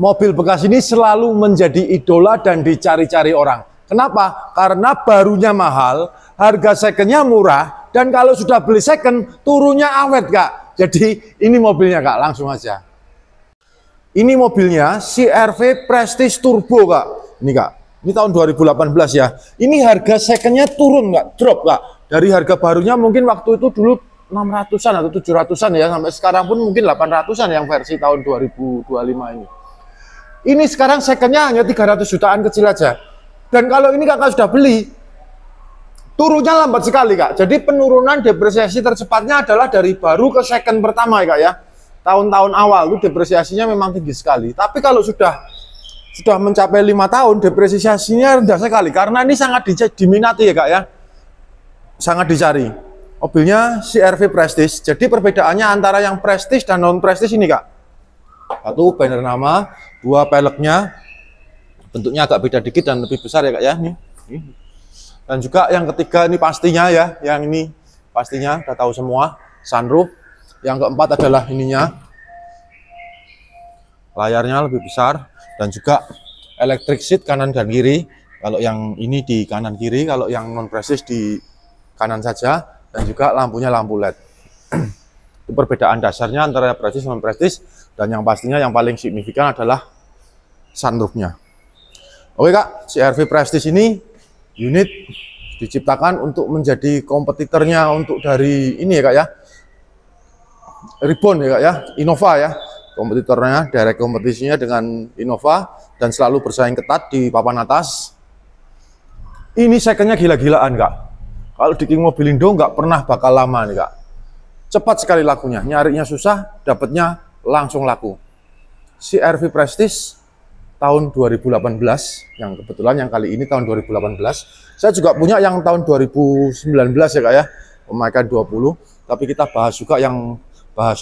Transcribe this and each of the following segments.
Mobil bekas ini selalu menjadi idola dan dicari-cari orang. Kenapa? Karena barunya mahal, harga secondnya murah, dan kalau sudah beli second, turunnya awet, Kak. Jadi ini mobilnya, Kak, langsung aja. Ini mobilnya CR-V Prestige Turbo, Kak. Ini, Kak. Ini tahun 2018 ya. Ini harga secondnya turun, Kak. Drop, Kak. Dari harga barunya mungkin waktu itu dulu 600-an atau 700-an ya. Sampai sekarang pun mungkin 800-an yang versi tahun 2025 ini. Ini sekarang secondnya hanya 300 jutaan kecil aja. Dan kalau ini kakak sudah beli, turunnya lambat sekali, Kak. Jadi penurunan depresiasi tercepatnya adalah dari baru ke second pertama ya, Kak ya. Tahun-tahun awal itu depresiasinya memang tinggi sekali. Tapi kalau sudah mencapai 5 tahun, depresiasinya rendah sekali. Karena ini sangat diminati ya, Kak ya. Sangat dicari. Mobilnya CR-V Prestige. Jadi perbedaannya antara yang Prestige dan non-Prestige ini, Kak. Satu, banner nama. Dua, peleknya. Bentuknya agak beda dikit dan lebih besar ya, Kak ya. Nih. Dan juga yang ketiga ini pastinya ya. Yang ini pastinya udah tahu semua. Sunroof. Yang keempat adalah ininya. Layarnya lebih besar. Dan juga electric seat kanan dan kiri. Kalau yang ini di kanan kiri. Kalau yang non-Prestige di kanan saja. Dan juga lampunya lampu LED. Itu perbedaan dasarnya antara Prestige dan non-Prestige. Dan yang pastinya yang paling signifikan adalah sunroofnya. Oke, Kak, CR-V Prestige ini unit diciptakan untuk menjadi kompetitornya untuk dari ini ya, Kak ya. Ribbon ya, Kak ya, Innova ya. Kompetitornya, direct kompetisinya dengan Innova dan selalu bersaing ketat di papan atas. Ini secondnya gila-gilaan, Kak. Kalau di King Mobilindo nggak pernah bakal lama nih, Kak. Cepat sekali lakunya, nyarinya susah, dapatnya langsung laku. CR-V Prestige tahun 2018, yang kebetulan yang kali ini tahun 2018. Saya juga punya yang tahun 2019 ya, Kak ya, memakai 20. Tapi kita bahas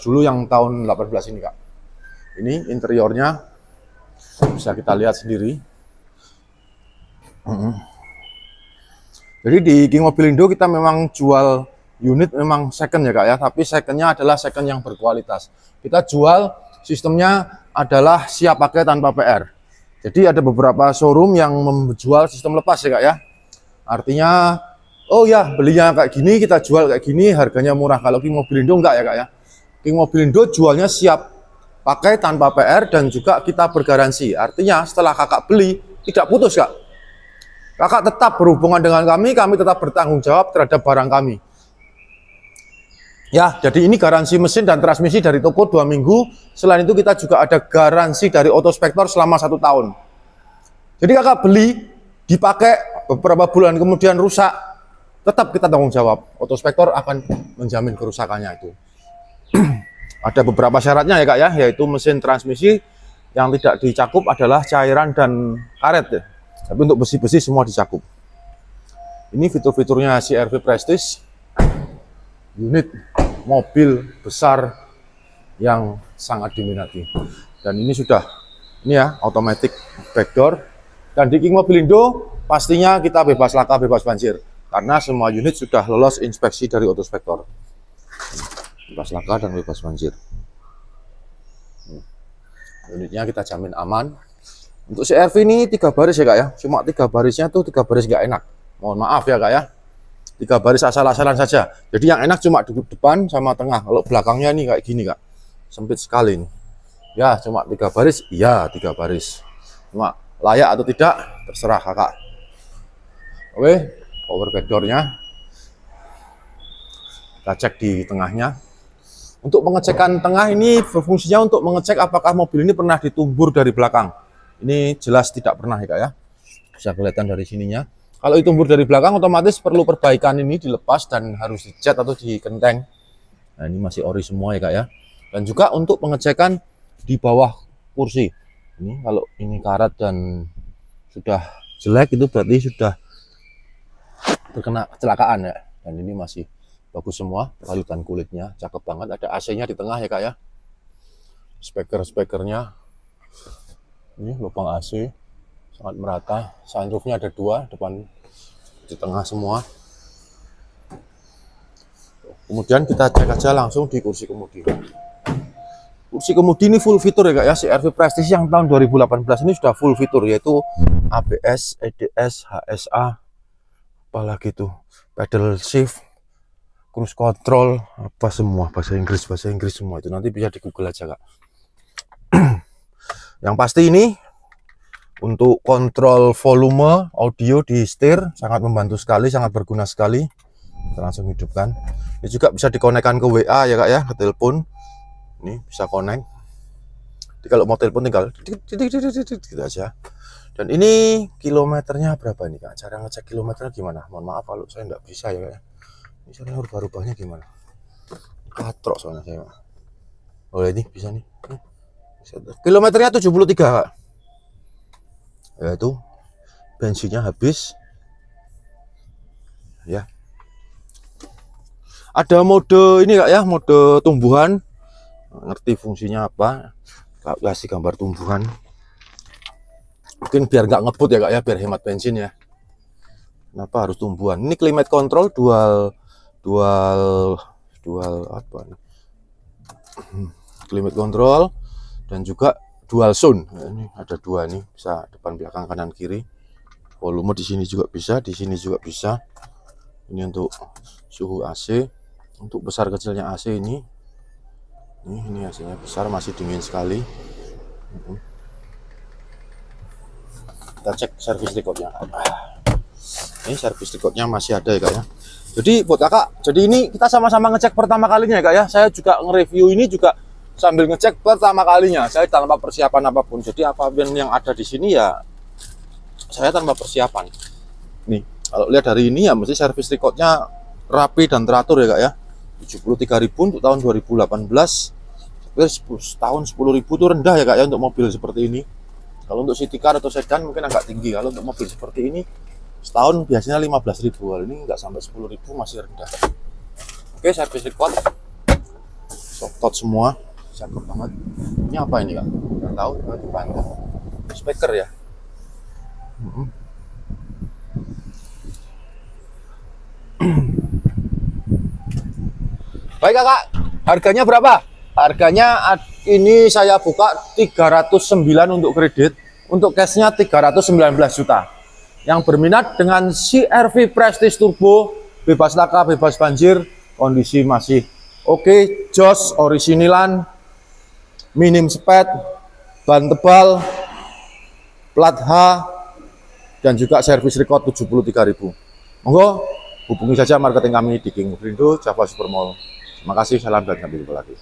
dulu yang tahun 18 ini, Kak. Ini interiornya bisa kita lihat sendiri. Jadi di King Mobilindo kita memang jual unit memang second ya, Kak ya, tapi secondnya adalah second yang berkualitas. Kita jual sistemnya adalah siap pakai tanpa PR. Jadi ada beberapa showroom yang menjual sistem lepas ya, Kak ya. Artinya, oh ya belinya kayak gini, kita jual kayak gini, harganya murah. Kalau King Mobilindo enggak ya, Kak ya. King Mobilindo jualnya siap pakai tanpa PR dan juga kita bergaransi. Artinya setelah kakak beli, tidak putus, Kak. Kakak tetap berhubungan dengan kami tetap bertanggung jawab terhadap barang kami. Ya, jadi ini garansi mesin dan transmisi dari toko 2 minggu. Selain itu kita juga ada garansi dari Autospektor selama 1 tahun. Jadi kakak beli, dipakai beberapa bulan kemudian rusak, tetap kita tanggung jawab. Autospektor akan menjamin kerusakannya itu. Ada beberapa syaratnya ya, Kak ya, yaitu mesin transmisi yang tidak dicakup adalah cairan dan karet ya. Tapi untuk besi-besi semua dicakup. Ini fitur-fiturnya CR-V Prestige. Unit mobil besar yang sangat diminati. Dan ini ya, automatic backdoor. Dan di King Mobilindo pastinya kita bebas laka, bebas banjir. Karena semua unit sudah lolos inspeksi dari Autospektor. Bebas laka dan bebas banjir. Unitnya kita jamin aman. Untuk CR-V ini 3 baris ya, Kak ya. Cuma 3 barisnya tuh 3 baris nggak enak. Mohon maaf ya, Kak ya. 3 baris asal-asalan saja. Jadi yang enak cuma di depan sama tengah. Kalau belakangnya nih kayak gini, Kak. Sempit sekali nih. Ya, cuma 3 baris. Iya, 3 baris. Cuma layak atau tidak terserah kakak. Oke, power backdoornya. Kita cek di tengahnya. Untuk pengecekan tengah ini berfungsinya untuk mengecek apakah mobil ini pernah ditumbur dari belakang. Ini jelas tidak pernah ya, Kak ya. Bisa kelihatan dari sininya. Kalau ditumbur dari belakang otomatis perlu perbaikan, ini dilepas dan harus dicat atau dikenteng. Nah, ini masih ori semua ya, Kak ya. Dan juga untuk pengecekan di bawah kursi. Ini kalau ini karat dan sudah jelek itu berarti sudah terkena kecelakaan ya. Dan ini masih bagus semua, balutan kulitnya cakep banget. Ada AC-nya di tengah ya, Kak ya. Speakernya ini lubang AC sangat merata. Sunroofnya ada 2, depan di tengah semua. Kemudian kita cek aja langsung di kursi kemudi. Kursi kemudi ini full fitur ya kak ya. CR-V Prestige yang tahun 2018 ini sudah full fitur, yaitu ABS, EDS, HSA, apalagi tuh pedal shift, cruise control, apa semua bahasa Inggris semua itu nanti bisa di Google aja kak. Yang pasti ini untuk kontrol volume audio di setir sangat membantu sekali, sangat berguna sekali. Kita langsung hidupkan. Ini juga bisa dikonekkan ke WA ya kak ya, ke telepon. Ini bisa connect. Jadi kalau mau telepon tinggal gitu aja. Dan ini kilometernya berapa nih kak? Cara ngecek kilometernya gimana? Mohon maaf kalau saya nggak bisa ya kak ya. Ini caranya rubah-rubahnya gimana? Katrok soalnya saya. Oh ini bisa nih. Kilometernya 73 kak. Yaitu bensinnya habis. Ya. Ada mode ini kak ya, mode tumbuhan. Ngerti fungsinya apa? Kasih gambar tumbuhan. Mungkin biar nggak ngebut ya kak ya, biar hemat bensin ya. Kenapa harus tumbuhan? Ini climate control dual apa nih? Climate control dan juga dual zone. Nah, ini ada dua nih, bisa depan, belakang, kanan, kiri. Volume di sini juga bisa, di sini juga bisa. Ini untuk suhu AC, untuk besar kecilnya AC ini. Ini AC-nya besar, masih dingin sekali. Kita cek service recordnya. Ini service recordnya masih ada ya kak ya. Jadi buat kakak, jadi ini kita sama-sama ngecek pertama kalinya ya kak ya. Saya juga nge-review ini juga sambil ngecek pertama kalinya. Saya tanpa persiapan apapun. Jadi apapun yang ada di sini ya saya tanpa persiapan. Nih, kalau lihat dari ini ya mesti service recordnya rapi dan teratur ya kak ya. 73.000 untuk tahun 2018. Tahun 10.000 itu rendah ya kak ya untuk mobil seperti ini. Kalau untuk city car atau sedan mungkin agak tinggi. Kalau untuk mobil seperti ini setahun biasanya 15.000. Ini nggak sampai 10.000, masih rendah. Oke, service record soft touch semua, cakep banget. Ini apa ini kak? Nggak tahu, dipantau. Speaker ya. Baik kakak, harganya berapa? Harganya ini saya buka 309 untuk kredit, untuk cashnya 319 juta. Yang berminat dengan CR-V Prestige Turbo, bebas laka, bebas banjir, kondisi masih oke, jos, orisinilan, minim sped, ban tebal, plat H, dan juga servis record 73.000. Monggo hubungi saja marketing kami di King Indo, Java Supermall. Terima kasih, salam dan sampai jumpa lagi.